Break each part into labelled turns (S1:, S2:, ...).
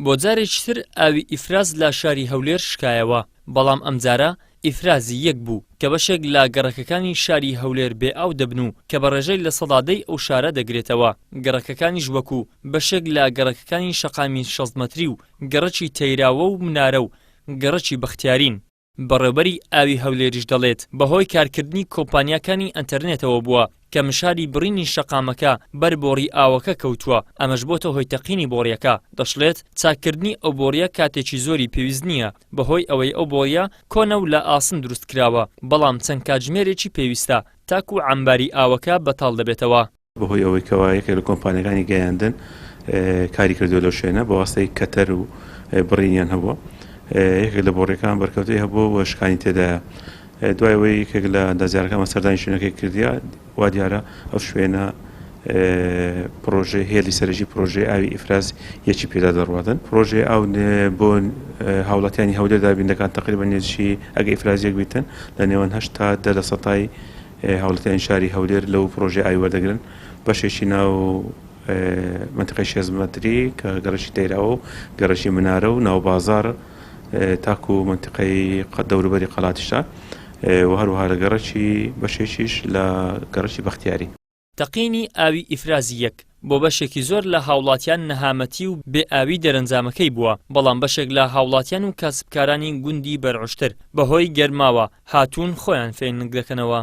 S1: بۆ جارێکی تر ئاوی ئیفراز لە شاری هەولێر شکایەوە، بەڵام ئەمجارە ئیفرازی یەک بوو کە بەشێک لە گەڕەکەکانی شاری هەولێر بێ ئاو دەبن و کە بە ڕێژەی لە سەدادەی ئەو شارە دەگرێتەوە. گەڕەکەکانیش وەکو بەشێک لە گەڕەکەکانی شەقامی 60 مەتری و گەڕەکی تەیراوە و منارە و گەڕەکی بەختیارین. بەڕێوەبەری ئاوی هەولێریش دەڵێت بەهۆی کارکردنی کۆمپانیاکانی ئەنتەرنێتەوە بووە کە مشاری بڕینی شەقامەکە بەر بۆڕی ئاوەکە کەوتووە، ئەمەش بۆتە هۆی تەقینی بۆڕیەکە. دەشڵێت چاکردنی ئەو بۆڕیە کاتێکی زۆری پێویست نییە بەهۆی ئەوەی ئەو بۆڕیە کۆنە و لە ئاسن دروست کراوە، بەڵام چەند کاتژمێرێکی پێویستە تاکو عەمباری ئاوەکە بەتاڵ دەبێتەوە.
S2: بەهۆی ئەوەی کەوا یەکێک لە کۆمپانیەکانی گەیاندن کاری کردووە لەو شوێنە بە واسطەی کەتەر و بڕینیان هەبووە، یەکێک لە بۆڕیەکان بەرکەوتوی هەبووە و شکانی تێدایە. دوایەوەی یەکێک لە دازیارەکان سەردانی شوێنەکەی کردیا وا دیارە ئەو شوێنە پرۆژێ هێلی سەرەکی پرۆژێ ئاوی ئیفراز یەکی پێدا دەڕواتن. پرۆژێ ئاو بۆ هاوڵاتیانی هەولێر دابینەکان تقریبا نێزشی ئەگە ئیفرازیەک بیتن لە نێوان 8 تا 10% هاوڵاتیانی شاری هەولێر لەو پرۆژێ ئاوی وەردەگرن. بەشێکی ناو منتقەی 60 مەتری کە گەڕەکی تەیراوە و گەڕەکی منارە و ناو بازار تاکو منتقەی دەوروبەری قەڵاتیشە و هەروەها لە گەڕەکی بەشێکیش لە گەڕەکی بەختیاری.
S1: تەقینی ئاوی ئیفرازی یەک بۆ بەشێکی زۆر لە هاوڵاتیان نەهامەتی و بێ ئاوی دەرەنجامەکەی بووە، بەڵام بەشێک لە هاوڵاتیان و کاسبکارانی گوندی بەرعشتر بەهۆی گەرماوە هاتوون خۆیان فێنگ دەکەنەوە.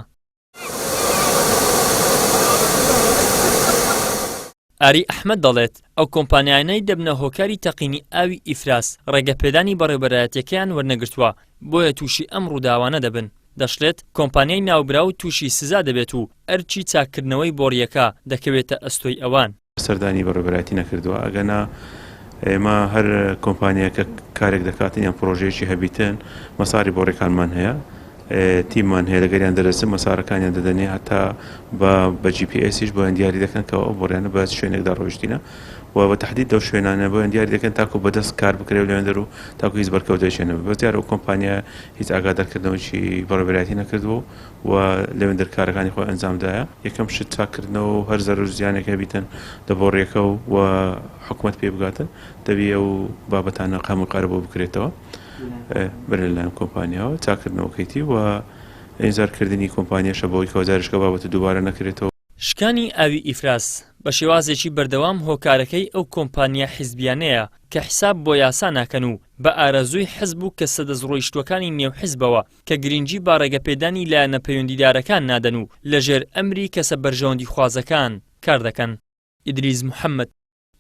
S1: ئاری ئەحمەد دەڵێت ئەو کۆمپانیانەی دەبنە هۆکاری تەقینی ئاوی ئیفراز ڕێگەپێدانی بەڕێوەبەرایەتیەکەیان وەرنەگرتووە بۆیە تووشی ئەم ڕووداوانە دەبن. دەشڵێت کۆمپانیای ناوبراو تووشی سزا دەبێت و ئەرچی چاکردنەوەی بۆڕیەکە دەکەوێتە ئەستۆی ئەوان.
S2: سەردانی بەڕێوەبەرایەتی نەکردووە، ئەگەنا ئێمە هەر کۆمپانیەکە کارێک دەکاتن یان پرۆژەیەکی هەبیتن مەساری بۆڕێکانمان هەیە، تیممان هەیە لەگەریان دەرەچن مەسارەکانیان دەدەنێ هەتا بە GPSیش بۆیان دیاری دەکەن کە ئەو بۆڕیانە بە شوێنێکدا ڕۆیشتینە و بە تەحدید دەو شوێنانە بۆیان دیاری دەکەن تاکو بەدەست کار بکرێ لەوێن دەرو تاکو هیچ بەرکەوتێکیان نەبێت. بەس دیارە ئەو کۆمپانیا هیچ ئاگادارکردنەوەی بەڕێوەبەرایەتی نەکردووە و لەوێن دەرکارەکانی خۆی ئەنجامدایە. یەکەم شت چاکردنەوە و هەر زەرور زیانێک هەبیتن لە بۆڕیەکە و حکوومەت پێ بگاتن دەبێ ئەو بابەتانە قاموقارە بۆ بکرێتەوە بەرە لەلایەن کۆمپانیاوە چاکردنەوەکەیتی و ئینزارکردنی کۆمپانیاشە بۆی کۆزارشکە بابەتە دووبارە نەکرێتەوە.
S1: شکانی ئاوی ئیفراز بە شێوازێکی بەردەوام هۆکارەکەی ئەو کۆمپانیا حیزبیانەیە کە حیساب بۆ یاسا ناکەن و بە ئارەزووی حیزب و کە سەدەزڕۆیشتوەکانی نێو حیزبەوە کە گرنگی با ڕێگەپێدانی لایەنە پەیوەندیدارەکان نادەن و لەژێر ئەمری کەسە بەرژەوەندی خوازەکان کار دەکەن. ئیدریس محەممەد،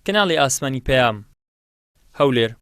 S1: کەناڵی ئاسمانی پەیام، هەولێر.